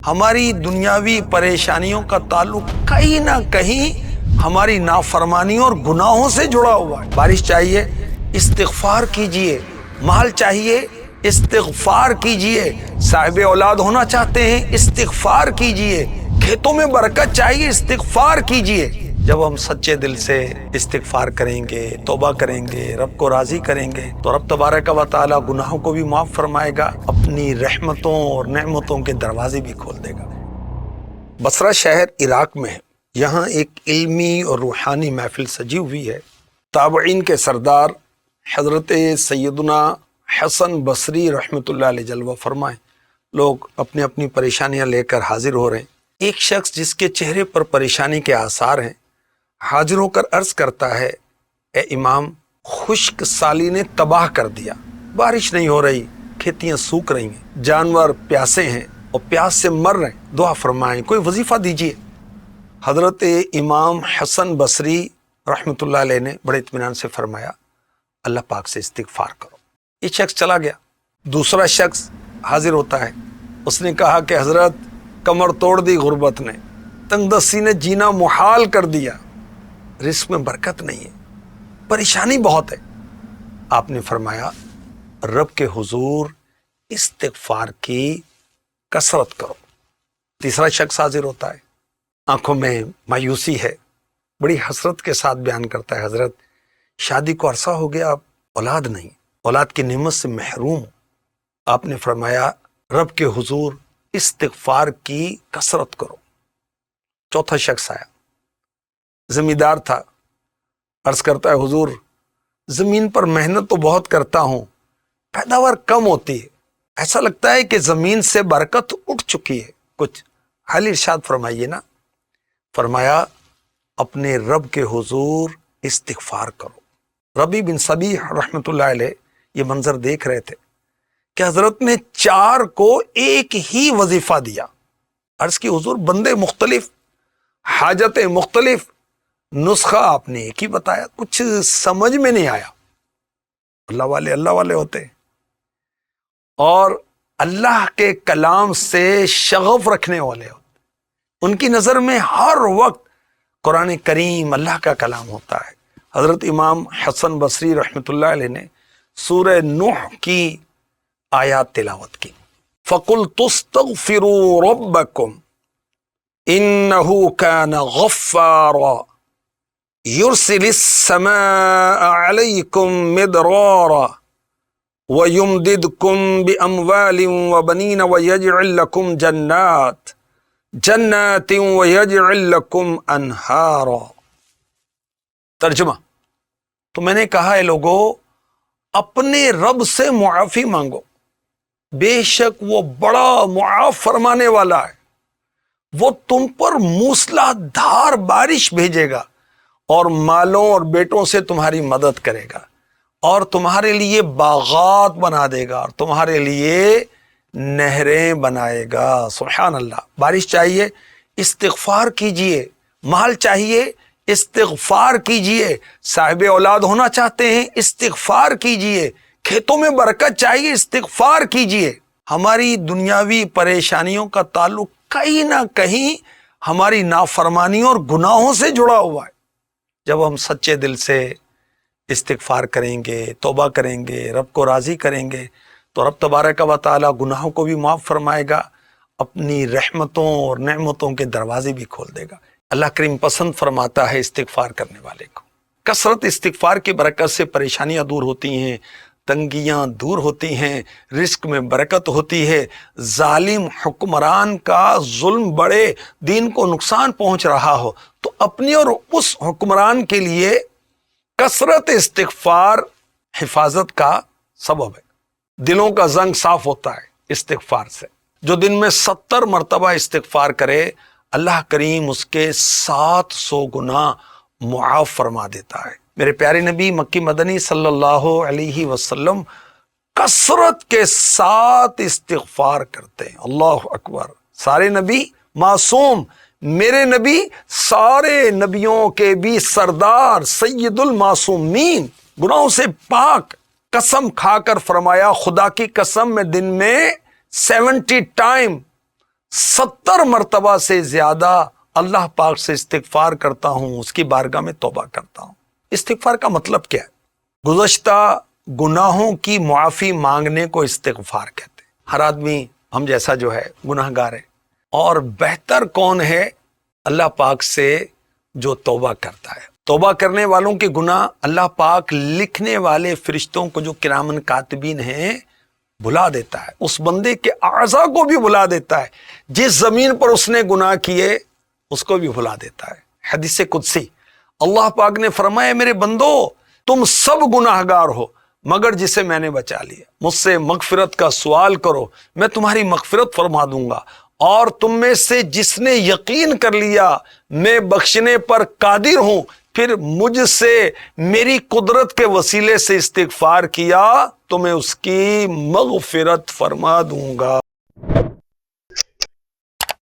ہماری دنیاوی پریشانیوں کا تعلق کہیں نہ کہیں ہماری نافرمانیوں اور گناہوں سے جڑا ہوا ہے۔ بارش چاہیے استغفار کیجئے، مال چاہیے استغفار کیجئے، صاحب اولاد ہونا چاہتے ہیں استغفار کیجئے، کھیتوں میں برکت چاہیے استغفار کیجئے۔ جب ہم سچے دل سے استغفار کریں گے، توبہ کریں گے، رب کو راضی کریں گے تو رب تبارک و تعالی گناہوں کو بھی معاف فرمائے گا، اپنی رحمتوں اور نعمتوں کے دروازے بھی کھول دے گا۔ بصرہ شہر عراق میں ہے، یہاں ایک علمی اور روحانی محفل سجی ہوئی ہے۔ تابعین کے سردار حضرت سیدنا حسن بصری رحمۃ اللہ علیہ جلوہ فرمائیں، لوگ اپنی اپنی پریشانیاں لے کر حاضر ہو رہے ہیں۔ ایک شخص جس کے چہرے پر پریشانی کے آثار ہیں حاضر ہو کر عرض کرتا ہے، اے امام، خشک سالی نے تباہ کر دیا، بارش نہیں ہو رہی، کھیتیاں سوکھ رہی ہیں، جانور پیاسے ہیں اور پیاس سے مر رہے ہیں، دعا فرمائیں، کوئی وظیفہ دیجیے۔ حضرت امام حسن بصری رحمۃ اللہ علیہ نے بڑے اطمینان سے فرمایا، اللہ پاک سے استغفار کرو۔ یہ شخص چلا گیا۔ دوسرا شخص حاضر ہوتا ہے، اس نے کہا کہ حضرت، کمر توڑ دی غربت نے، تنگ دستی نے جینا محال کر دیا، رزق میں برکت نہیں ہے، پریشانی بہت ہے۔ آپ نے فرمایا، رب کے حضور استغفار کی کثرت کرو۔ تیسرا شخص حاضر ہوتا ہے، آنکھوں میں مایوسی ہے، بڑی حسرت کے ساتھ بیان کرتا ہے، حضرت، شادی کو عرصہ ہو گیا، اب اولاد نہیں، اولاد کی نعمت سے محروم ہوں۔ آپ نے فرمایا، رب کے حضور استغفار کی کثرت کرو۔ چوتھا شخص آیا، زمیندار تھا، عرض کرتا ہے، حضور، زمین پر محنت تو بہت کرتا ہوں، پیداوار کم ہوتی ہے، ایسا لگتا ہے کہ زمین سے برکت اٹھ چکی ہے، کچھ حل ارشاد فرمائیے نا۔ فرمایا، اپنے رب کے حضور استغفار کرو۔ ربی بن صبیح رحمۃ اللہ علیہ یہ منظر دیکھ رہے تھے کہ حضرت نے 4 کو ایک ہی وظیفہ دیا۔ عرض کی، حضور، بندے مختلف، حاجتیں مختلف، نسخہ آپ نے ایک ہی بتایا، کچھ سمجھ میں نہیں آیا۔ اللہ والے ہوتے ہیں اور اللہ کے کلام سے شغف رکھنے والے ہوتے، ان کی نظر میں ہر وقت قرآن کریم اللہ کا کلام ہوتا ہے۔ حضرت امام حسن بصری رحمۃ اللہ علیہ نے سورہ نوح کی آیات تلاوت کی۔ فَقُلْتُ اسْتَغْفِرُوا رَبَّكُمْ إِنَّهُ كَانَ غَفَّارًا يُرْسِلِ السَّمَاءَ عَلَيْكُمْ مِدْرَارًا وَيُمْدِدْكُمْ بِأَمْوَالٍ وَبَنِينَ وَيَجْعَلْ لَكُمْ جَنَّاتٍ وَيَجْعَلْ لَكُمْ أَنْهَارًا۔ ترجمہ، تو میں نے کہا، اے لوگو، اپنے رب سے معافی مانگو، بے شک وہ بڑا معاف فرمانے والا ہے، وہ تم پر موسلا دھار بارش بھیجے گا اور مالوں اور بیٹوں سے تمہاری مدد کرے گا اور تمہارے لیے باغات بنا دے گا اور تمہارے لیے نہریں بنائے گا۔ سبحان اللہ۔ بارش چاہیے استغفار کیجئے، مال چاہیے استغفار کیجئے، صاحب اولاد ہونا چاہتے ہیں استغفار کیجئے، کھیتوں میں برکت چاہیے استغفار کیجئے۔ ہماری دنیاوی پریشانیوں کا تعلق کہیں نہ کہیں ہماری نافرمانیوں اور گناہوں سے جڑا ہوا ہے۔ جب ہم سچے دل سے استغفار کریں گے، توبہ کریں گے، رب کو راضی کریں گے تو رب تبارک و تعالی گناہوں کو بھی معاف فرمائے گا، اپنی رحمتوں اور نعمتوں کے دروازے بھی کھول دے گا۔ اللہ کریم پسند فرماتا ہے استغفار کرنے والے کو۔ کثرت استغفار کی برکت سے پریشانیاں دور ہوتی ہیں، تنگیاں دور ہوتی ہیں، رزق میں برکت ہوتی ہے، ظالم حکمران کا ظلم بڑے، دین کو نقصان پہنچ رہا ہو تو اپنی اور اس حکمران کے لیے کثرت استغفار حفاظت کا سبب ہے۔ دلوں کا زنگ صاف ہوتا ہے استغفار سے۔ جو دن میں 70 مرتبہ استغفار کرے، اللہ کریم اس کے 700 گنا معاف فرما دیتا ہے۔ میرے پیارے نبی مکی مدنی صلی اللہ علیہ وسلم کثرت کے ساتھ استغفار کرتے ہیں۔ اللہ اکبر۔ سارے نبی معصوم، میرے نبی سارے نبیوں کے بھی سردار، سید المعصومین، گناہوں سے پاک، قسم کھا کر فرمایا، خدا کی قسم میں دن میں 70 ٹائم 70 مرتبہ سے زیادہ اللہ پاک سے استغفار کرتا ہوں، اس کی بارگاہ میں توبہ کرتا ہوں۔ استغفار کا مطلب کیا ہے؟ گزشتہ گناہوں کی معافی مانگنے کو استغفار کہتے ہیں۔ ہر آدمی ہم جیسا جو ہے گناہ گار ہے، اور بہتر کون ہے؟ اللہ پاک سے جو توبہ کرتا ہے۔ توبہ کرنے والوں کے گناہ اللہ پاک لکھنے والے فرشتوں کو جو کرامن کاتبین ہیں بھلا دیتا ہے، اس بندے کے اعضاء کو بھی بھلا دیتا ہے، جس زمین پر اس نے گناہ کیے اس کو بھی بھلا دیتا ہے۔ حدیث قدسی اللہ پاک نے فرمایا، میرے بندو تم سب گناہ گار ہو مگر جسے میں نے بچا لیا، مجھ سے مغفرت کا سوال کرو میں تمہاری مغفرت فرما دوں گا، اور تم میں سے جس نے یقین کر لیا میں بخشنے پر قادر ہوں، پھر مجھ سے میری قدرت کے وسیلے سے استغفار کیا تو میں اس کی مغفرت فرما دوں گا۔